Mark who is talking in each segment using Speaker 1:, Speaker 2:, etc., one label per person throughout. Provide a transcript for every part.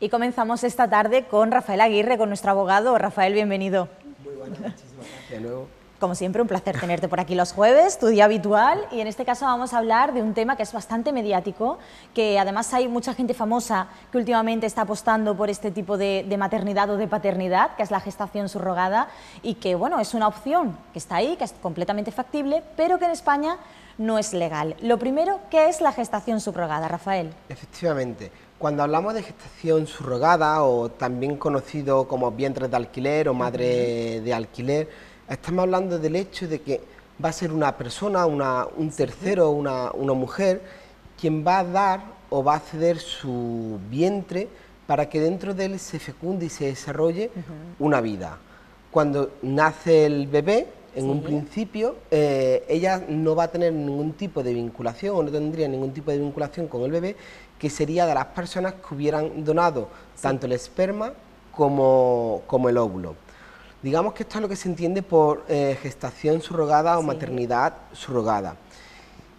Speaker 1: Y comenzamos esta tarde con Rafael Aguirre, con nuestro abogado. Rafael, bienvenido.
Speaker 2: Muy buenas, muchísimas gracias de nuevo.
Speaker 1: Como siempre, un placer tenerte por aquí los jueves, tu día habitual, y en este caso vamos a hablar de un tema que es bastante mediático, que además hay mucha gente famosa que últimamente está apostando por este tipo de maternidad o de paternidad, que es la gestación subrogada, y que, bueno, es una opción que está ahí, que es completamente factible, pero que en España no es legal. Lo primero, ¿qué es la gestación subrogada, Rafael?
Speaker 2: Efectivamente, cuando hablamos de gestación subrogada, o también conocido como vientres de alquiler o madre de alquiler, estamos hablando del hecho de que va a ser una persona, un tercero, una mujer, quien va a dar o va a ceder su vientre para que dentro de él se fecunde y se desarrolle una vida. Cuando nace el bebé, en un principio, ella no va a tener ningún tipo de vinculación, o no tendría ningún tipo de vinculación con el bebé, que sería de las personas que hubieran donado tanto el esperma como el óvulo. Digamos que esto es lo que se entiende por gestación subrogada o maternidad subrogada.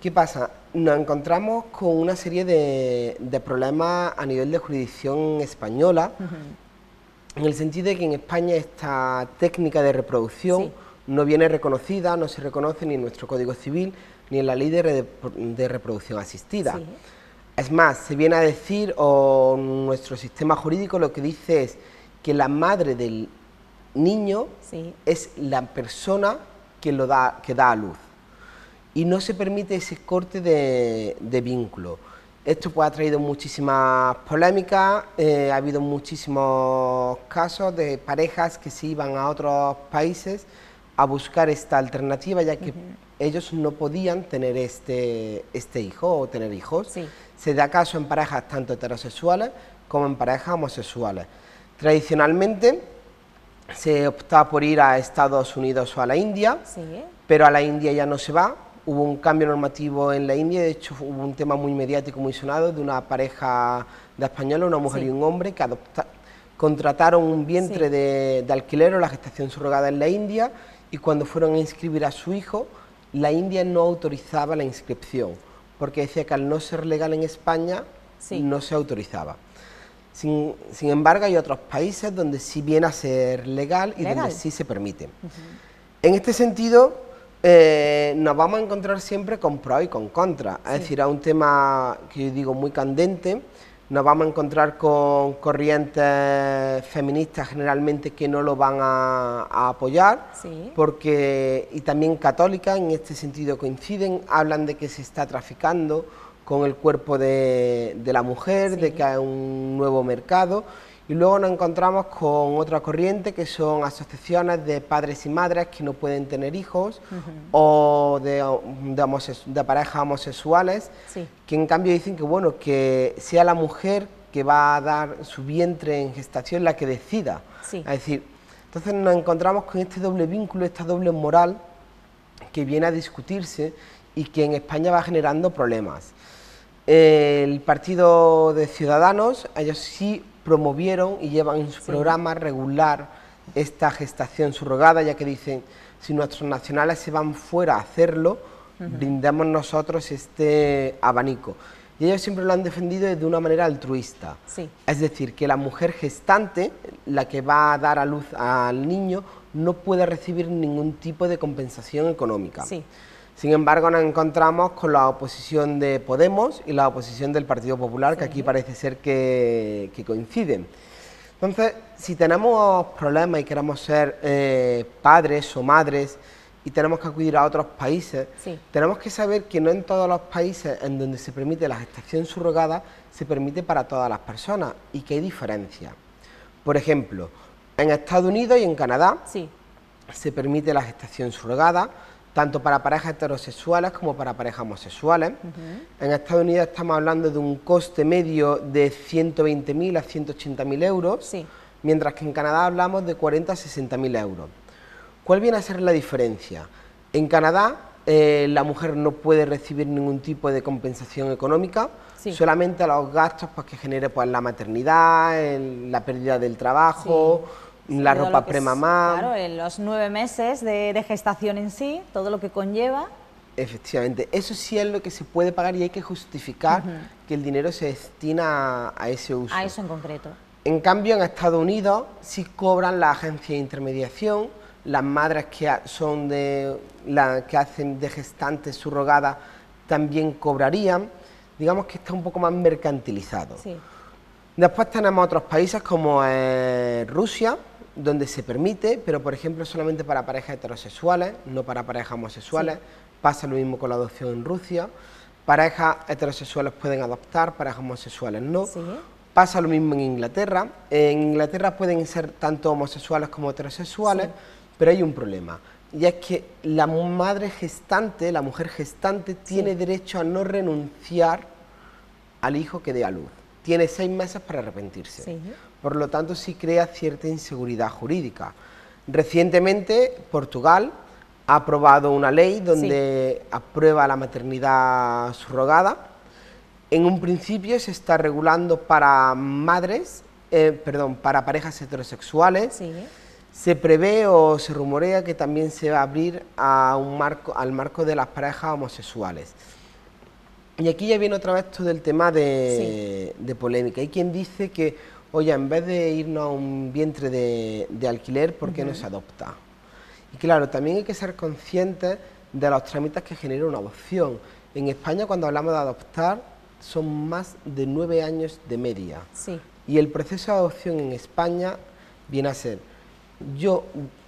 Speaker 2: ¿Qué pasa? Nos encontramos con una serie de problemas a nivel de jurisdicción española, en el sentido de que en España esta técnica de reproducción no viene reconocida, no se reconoce ni en nuestro Código Civil ni en la Ley de Reproducción Asistida. Es más, se viene a decir, o nuestro sistema jurídico lo que dice es que la madre del niño es la persona que da a luz, y no se permite ese corte de vínculo. Esto pues ha traído muchísimas polémicas, ha habido muchísimos casos de parejas que se iban a otros países a buscar esta alternativa, ya que ellos no podían tener este hijo o tener hijos. Se da caso en parejas tanto heterosexuales como en parejas homosexuales. Tradicionalmente se opta por ir a Estados Unidos o a la India, pero a la India ya no se va. Hubo un cambio normativo en la India, de hecho hubo un tema muy mediático, muy sonado, de una pareja de españoles, una mujer y un hombre, que contrataron un vientre de alquiler o la gestación subrogada en la India, y cuando fueron a inscribir a su hijo, la India no autorizaba la inscripción, porque decía que al no ser legal en España, no se autorizaba. Sin embargo, hay otros países donde sí viene a ser legal y donde sí se permite. En este sentido, nos vamos a encontrar siempre con pros y con contras. Es decir, a un tema que yo digo muy candente, nos vamos a encontrar con corrientes feministas generalmente que no lo van a apoyar, y también católicas, en este sentido coinciden, hablan de que se está traficando con el cuerpo de la mujer, de que hay un nuevo mercado, y luego nos encontramos con otra corriente que son asociaciones de padres y madres que no pueden tener hijos, o de parejas homosexuales, que en cambio dicen que bueno, que sea la mujer que va a dar su vientre en gestación la que decida. Es decir, entonces nos encontramos con este doble vínculo, esta doble moral que viene a discutirse y que en España va generando problemas. El partido de Ciudadanos, ellos sí promovieron y llevan en su programa regular esta gestación subrogada, ya que dicen, si nuestros nacionales se van fuera a hacerlo, brindemos nosotros este abanico. Y ellos siempre lo han defendido de una manera altruista. Es decir, que la mujer gestante, la que va a dar a luz al niño, no puede recibir ningún tipo de compensación económica. Sin embargo, nos encontramos con la oposición de Podemos y la oposición del Partido Popular, que aquí parece ser que coinciden. Entonces, si tenemos problemas y queremos ser padres o madres y tenemos que acudir a otros países, tenemos que saber que no en todos los países en donde se permite la gestación subrogada se permite para todas las personas, y que hay diferencias. Por ejemplo, en Estados Unidos y en Canadá se permite la gestación subrogada, tanto para parejas heterosexuales como para parejas homosexuales. En Estados Unidos estamos hablando de un coste medio de 120.000 a 180.000 euros, mientras que en Canadá hablamos de 40 a 60.000 euros. ¿Cuál viene a ser la diferencia? En Canadá la mujer no puede recibir ningún tipo de compensación económica, solamente los gastos que genere la maternidad, la pérdida del trabajo, la ropa premamá.
Speaker 1: Claro, en los 9 meses de gestación en sí, todo lo que conlleva.
Speaker 2: Efectivamente, eso sí es lo que se puede pagar, y hay que justificar que el dinero se destina a ese uso.
Speaker 1: A eso en concreto.
Speaker 2: En cambio, en Estados Unidos sí cobran las agencias de intermediación, las madres que son que hacen de gestantes subrogadas también cobrarían. Digamos que está un poco más mercantilizado.
Speaker 1: Sí.
Speaker 2: Después tenemos otros países como Rusia, donde se permite, pero por ejemplo solamente para parejas heterosexuales, no para parejas homosexuales. Sí. Pasa lo mismo con la adopción en Rusia. Parejas heterosexuales pueden adoptar, parejas homosexuales no.
Speaker 1: Sí.
Speaker 2: Pasa lo mismo en Inglaterra. En Inglaterra pueden ser tanto homosexuales como heterosexuales, sí. Pero hay un problema. Y es que la madre gestante, la mujer gestante, tiene sí. derecho a no renunciar al hijo que dé a luz. Tiene 6 meses para arrepentirse. Sí. Por lo tanto, sí crea cierta inseguridad jurídica. Recientemente, Portugal ha aprobado una ley donde sí. aprueba la maternidad subrogada. En un principio se está regulando para para parejas heterosexuales. Sí. Se prevé o se rumorea que también se va a abrir al marco de las parejas homosexuales. Y aquí ya viene otra vez todo el tema de polémica. Hay quien dice que, oye, en vez de irnos a un vientre de alquiler, ¿por qué no se adopta? Y claro, también hay que ser conscientes de los trámites que genera una adopción. En España, cuando hablamos de adoptar, son más de 9 años de media. Sí. Y el proceso de adopción en España viene a ser, yo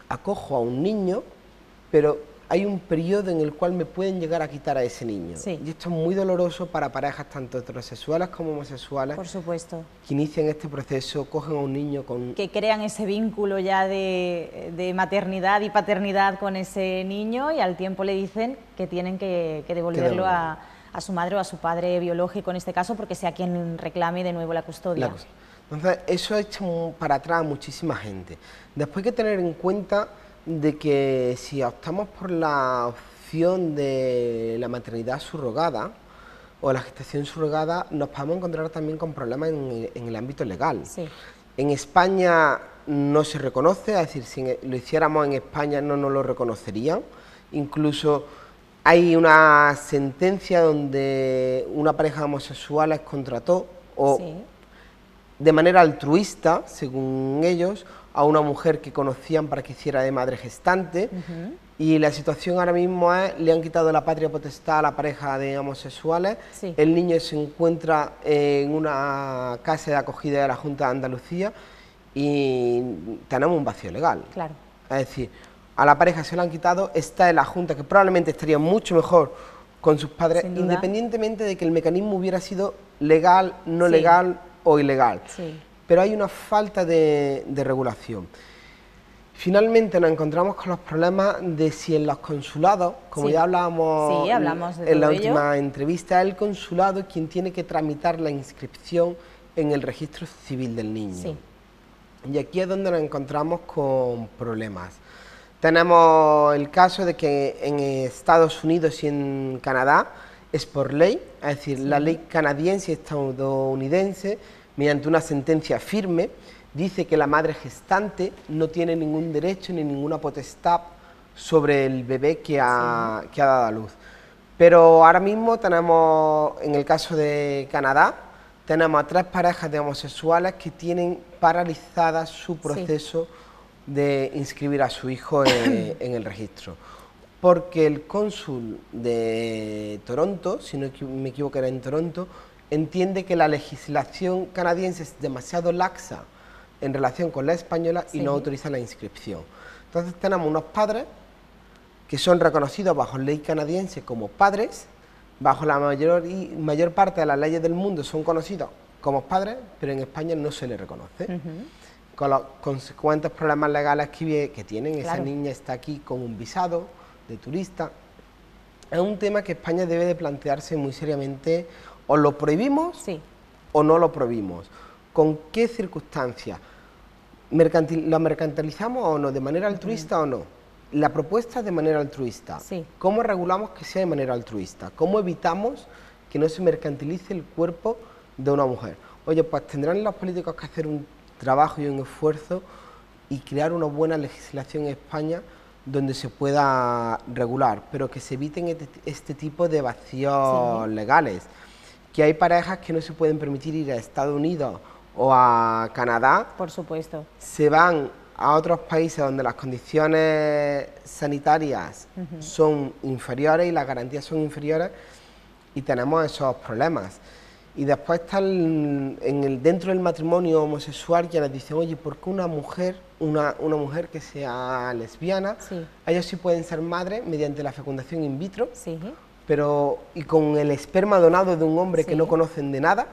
Speaker 2: acojo a un niño, pero hay un periodo en el cual me pueden llegar a quitar a ese niño. Sí. Y esto es muy doloroso para parejas tanto heterosexuales como homosexuales.
Speaker 1: Por supuesto.
Speaker 2: Que inician este proceso, cogen a un niño con...
Speaker 1: Que crean ese vínculo ya de maternidad y paternidad con ese niño y al tiempo le dicen que tienen que devolverlo a su madre o a su padre biológico en este caso, porque sea quien reclame de nuevo la custodia.
Speaker 2: Entonces, eso ha hecho para atrás a muchísima gente. Después hay que tener en cuenta de que si optamos por la opción de la maternidad subrogada o la gestación subrogada, nos podemos encontrar también con problemas en el ámbito legal. Sí. En España no se reconoce, es decir, si lo hiciéramos en España no nos lo reconocerían. Incluso hay una sentencia donde una pareja de homosexuales contrató de manera altruista, según ellos, a una mujer que conocían para que hiciera de madre gestante, y la situación ahora mismo es, le han quitado la patria potestad a la pareja de homosexuales, el niño se encuentra en una casa de acogida de la Junta de Andalucía y tenemos un vacío legal. Claro. Es decir, a la pareja se lo han quitado, está en la Junta, que probablemente estaría mucho mejor con sus padres, independientemente de que el mecanismo hubiera sido legal, no legal o ilegal. Sí. Pero hay una falta de regulación. Finalmente nos encontramos con los problemas de si en los consulados, como ya hablábamos en la última entrevista, es el consulado quien tiene que tramitar la inscripción en el registro civil del niño. Sí. Y aquí es donde nos encontramos con problemas. Tenemos el caso de que en Estados Unidos y en Canadá es por ley, es decir, la ley canadiense y estadounidense, mediante una sentencia firme, dice que la madre gestante no tiene ningún derecho ni ninguna potestad sobre el bebé que ha dado a luz. Pero ahora mismo tenemos, en el caso de Canadá, tenemos a 3 parejas de homosexuales que tienen paralizada su proceso de inscribir a su hijo en el registro. Porque el cónsul de Toronto, si no me equivoco era en Toronto, entiende que la legislación canadiense es demasiado laxa en relación con la española y no autoriza la inscripción. Entonces tenemos unos padres que son reconocidos bajo ley canadiense como padres, bajo la mayor parte de las leyes del mundo son conocidos como padres, pero en España no se les reconoce. Con los consecuentes problemas legales que tienen, esa niña está aquí con un visado de turista. Es un tema que España debe de plantearse muy seriamente. ¿O lo prohibimos o no lo prohibimos? ¿Con qué circunstancias? ¿Lo mercantilizamos o no? ¿De manera altruista o no? La propuesta es de manera altruista. ¿Cómo regulamos que sea de manera altruista? ¿Cómo evitamos que no se mercantilice el cuerpo de una mujer? Oye, pues tendrán los políticos que hacer un trabajo y un esfuerzo y crear una buena legislación en España donde se pueda regular, pero que se eviten este tipo de vacíos legales. Que hay parejas que no se pueden permitir ir a Estados Unidos o a Canadá,
Speaker 1: Por supuesto.
Speaker 2: se van a otros países donde las condiciones sanitarias son inferiores y las garantías son inferiores y tenemos esos problemas. Y después está dentro del matrimonio homosexual quienes dicen, oye, ¿por qué una mujer que sea lesbiana,
Speaker 1: Sí.
Speaker 2: ellos sí pueden ser madres mediante la fecundación in vitro,
Speaker 1: Sí.
Speaker 2: pero y con el esperma donado de un hombre que
Speaker 1: Sí.
Speaker 2: no conocen de nada,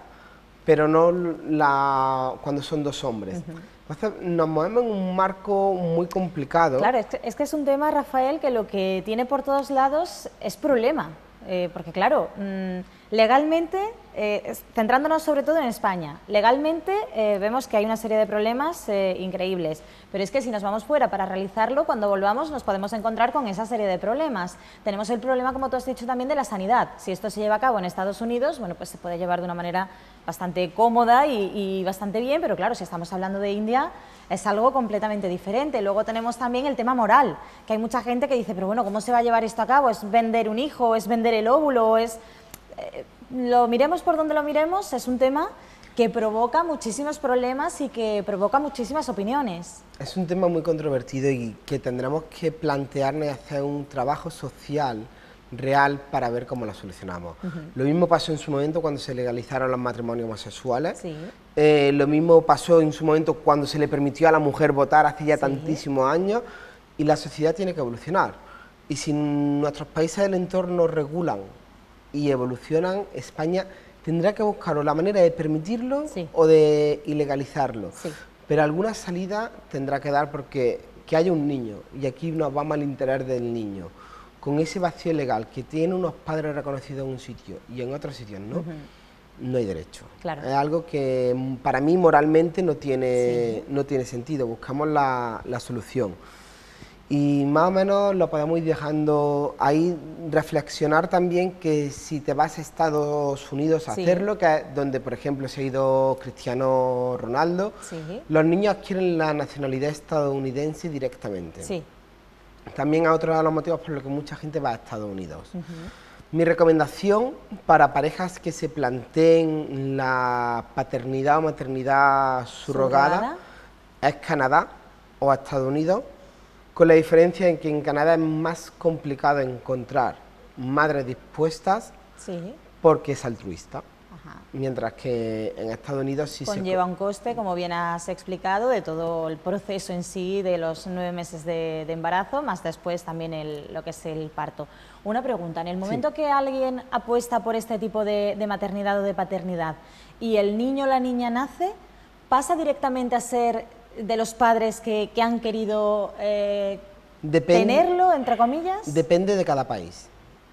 Speaker 2: pero no cuando son dos hombres? Entonces nos movemos en un marco muy complicado.
Speaker 1: Claro, es que es un tema, Rafael, que lo que tiene por todos lados es problema. Porque claro, legalmente, centrándonos sobre todo en España, legalmente vemos que hay una serie de problemas increíbles, pero es que si nos vamos fuera para realizarlo, cuando volvamos nos podemos encontrar con esa serie de problemas. Tenemos el problema, como tú has dicho, también de la sanidad. Si esto se lleva a cabo en Estados Unidos, bueno, pues se puede llevar de una manera bastante cómoda y bastante bien, pero claro, si estamos hablando de India, es algo completamente diferente. Luego tenemos también el tema moral, que hay mucha gente que dice, pero bueno, ¿cómo se va a llevar esto a cabo? ¿Es vender un hijo? ¿Es vender el óvulo? Lo miremos por donde lo miremos, es un tema que provoca muchísimos problemas y que provoca muchísimas opiniones.
Speaker 2: Es un tema muy controvertido y que tendremos que plantearnos y hacer un trabajo social real para ver cómo lo solucionamos. Lo mismo pasó en su momento cuando se legalizaron los matrimonios homosexuales.
Speaker 1: Sí.
Speaker 2: Lo mismo pasó en su momento cuando se le permitió a la mujer votar hace ya
Speaker 1: Sí.
Speaker 2: tantísimos años, y la sociedad tiene que evolucionar. Y si nuestros países del entorno regulan y evolucionan, España tendrá que buscar o la manera de permitirlo
Speaker 1: Sí.
Speaker 2: o de ilegalizarlo.
Speaker 1: Sí.
Speaker 2: Pero alguna salida tendrá que dar, porque que haya un niño, y aquí nos vamos al interés del niño, con ese vacío legal que tiene unos padres reconocidos en un sitio y en otros sitios no, no hay derecho.
Speaker 1: Claro.
Speaker 2: Es algo que para mí moralmente no tiene,
Speaker 1: Sí.
Speaker 2: no tiene sentido, buscamos la solución. Y más o menos lo podemos ir dejando ahí, reflexionar también que si te vas a Estados Unidos a
Speaker 1: Sí.
Speaker 2: hacerlo, que es donde por ejemplo se ha ido Cristiano Ronaldo,
Speaker 1: Sí.
Speaker 2: los niños adquieren la nacionalidad estadounidense directamente.
Speaker 1: Sí.
Speaker 2: También es otro de los motivos por los que mucha gente va a Estados Unidos. Mi recomendación para parejas que se planteen la paternidad o maternidad subrogada es Canadá o Estados Unidos, con la diferencia en que en Canadá es más complicado encontrar madres dispuestas
Speaker 1: Sí.
Speaker 2: porque es altruista,
Speaker 1: Ajá.
Speaker 2: mientras que en Estados Unidos sí
Speaker 1: Conlleva un coste, como bien has explicado, de todo el proceso en sí, de los 9 meses de embarazo, más después también lo que es el parto. Una pregunta, en el momento que alguien apuesta por este tipo de maternidad o de paternidad y el niño o la niña nace, ¿pasa directamente a ser de los padres que han querido tenerlo, entre comillas?
Speaker 2: Depende de cada país.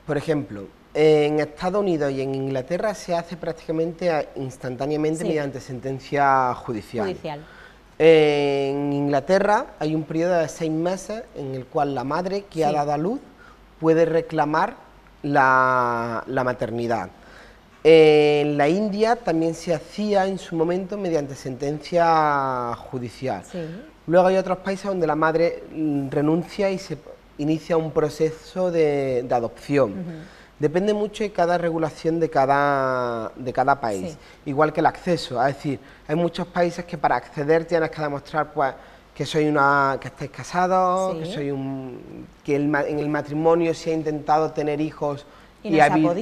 Speaker 2: Por ejemplo, en Estados Unidos y en Inglaterra se hace prácticamente instantáneamente mediante sentencia judicial. En Inglaterra hay un periodo de 6 meses en el cual la madre que ha dado a luz puede reclamar la maternidad. En la India también se hacía en su momento mediante sentencia judicial.
Speaker 1: Sí.
Speaker 2: Luego hay otros países donde la madre renuncia y se inicia un proceso de adopción. Depende mucho de cada regulación de cada país, igual que el acceso. Es decir, hay muchos países que para acceder tienes que demostrar pues, que estáis casados, que en el matrimonio se ha intentado tener hijos y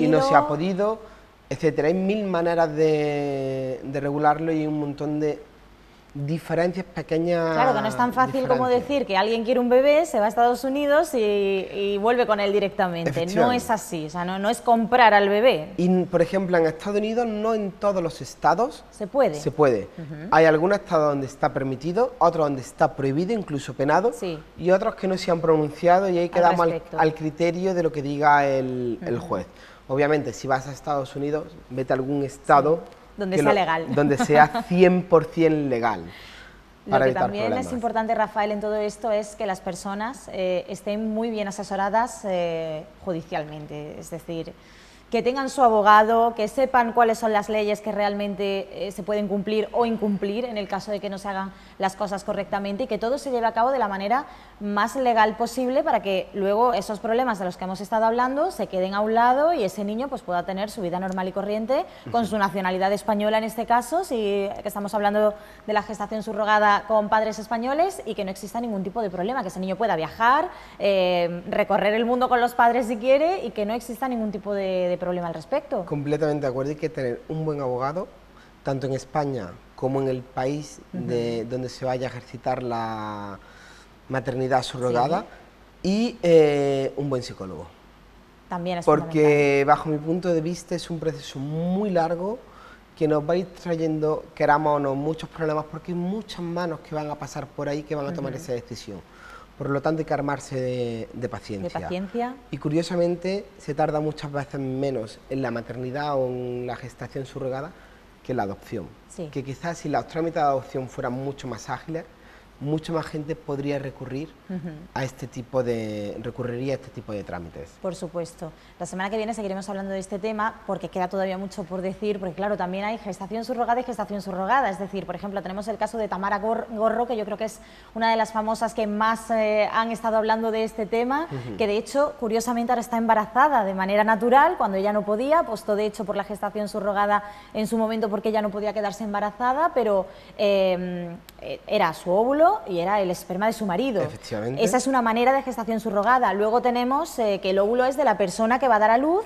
Speaker 2: no se ha podido, etcétera. Hay 1000 maneras de regularlo y un montón de diferencias pequeñas.
Speaker 1: Claro, que no es tan fácil como decir que alguien quiere un bebé, se va a Estados Unidos y vuelve con él directamente. No es así, o sea, no es comprar al bebé.
Speaker 2: Y, por ejemplo, en Estados Unidos no en todos los estados
Speaker 1: se puede.
Speaker 2: Se puede. Hay algunos estados donde está permitido, otros donde está prohibido, incluso penado, y otros que no se han pronunciado, y ahí quedamos al criterio de lo que diga el juez. Obviamente, si vas a Estados Unidos, vete a algún estado
Speaker 1: donde sea legal.
Speaker 2: Donde sea 100% legal.
Speaker 1: Lo que también es importante, Rafael, en todo esto es que las personas estén muy bien asesoradas judicialmente, es decir, que tengan su abogado, que sepan cuáles son las leyes que realmente se pueden cumplir o incumplir en el caso de que no se hagan las cosas correctamente, y que todo se lleve a cabo de la manera más legal posible para que luego esos problemas de los que hemos estado hablando se queden a un lado y ese niño pues pueda tener su vida normal y corriente con su nacionalidad española en este caso, si que estamos hablando de la gestación subrogada con padres españoles, y que no exista ningún tipo de problema, que ese niño pueda viajar, recorrer el mundo con los padres si quiere, y que no exista ningún tipo de problema al respecto.
Speaker 2: Completamente de acuerdo, hay que tener un buen abogado, tanto en España como en el país donde se vaya a ejercitar la maternidad subrogada, y un buen psicólogo.
Speaker 1: También es
Speaker 2: porque bajo mi punto de vista es un proceso muy largo que nos va a ir trayendo, queramos o no, muchos problemas, porque hay muchas manos que van a pasar por ahí que van a tomar esa decisión. Por lo tanto hay que armarse de paciencia.
Speaker 1: De paciencia.
Speaker 2: Y curiosamente se tarda muchas veces menos en la maternidad o en la gestación subrogada que en la adopción.
Speaker 1: Sí.
Speaker 2: Que quizás si los trámites de adopción fueran mucho más ágiles, mucha más gente podría recurrir a este tipo de trámites.
Speaker 1: Por supuesto. La semana que viene seguiremos hablando de este tema porque queda todavía mucho por decir, porque claro, también hay gestación subrogada y gestación subrogada. Es decir, por ejemplo, tenemos el caso de Tamara Gorro, que yo creo que es una de las famosas que más han estado hablando de este tema, que de hecho, curiosamente, ahora está embarazada de manera natural, cuando ella no podía, apostó de hecho por la gestación subrogada en su momento porque ella no podía quedarse embarazada, pero era su óvulo y era el esperma de su marido.
Speaker 2: Efectivamente.
Speaker 1: Esa es una manera de gestación subrogada. Luego tenemos que el óvulo es de la persona que va a dar a luz,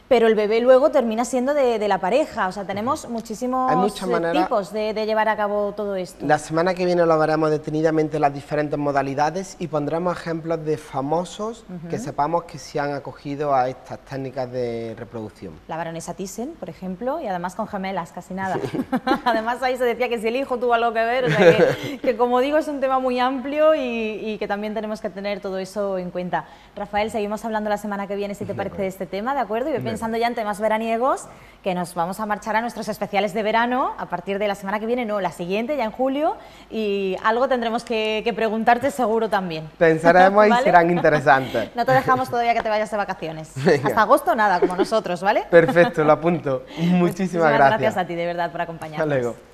Speaker 1: pero el bebé luego termina siendo de la pareja. O sea, tenemos muchísimos tipos de llevar a cabo todo esto.
Speaker 2: La semana que viene lo veremos detenidamente las diferentes modalidades y pondremos ejemplos de famosos que sepamos que se han acogido a estas técnicas de reproducción.
Speaker 1: La baronesa Thyssen, por ejemplo, y además con gemelas, casi nada. Además ahí se decía que si el hijo tuvo algo que ver, o sea que como digo es un tema muy amplio y que también tenemos que tener todo eso en cuenta. Rafael, seguimos hablando la semana que viene, si te parece, de este tema, ¿de acuerdo? Y pensando ya en temas veraniegos, que nos vamos a marchar a nuestros especiales de verano a partir de la semana que viene, no, la siguiente, ya en julio, y algo tendremos que preguntarte seguro también.
Speaker 2: Pensaremos
Speaker 1: ¿Vale?
Speaker 2: Y serán interesantes.
Speaker 1: No te dejamos todavía que te vayas de vacaciones.
Speaker 2: Venga.
Speaker 1: Hasta agosto nada, como nosotros, ¿vale?
Speaker 2: Perfecto, lo apunto. Muchísimas gracias.
Speaker 1: Gracias a ti, de verdad, por acompañarnos.
Speaker 2: Hasta luego.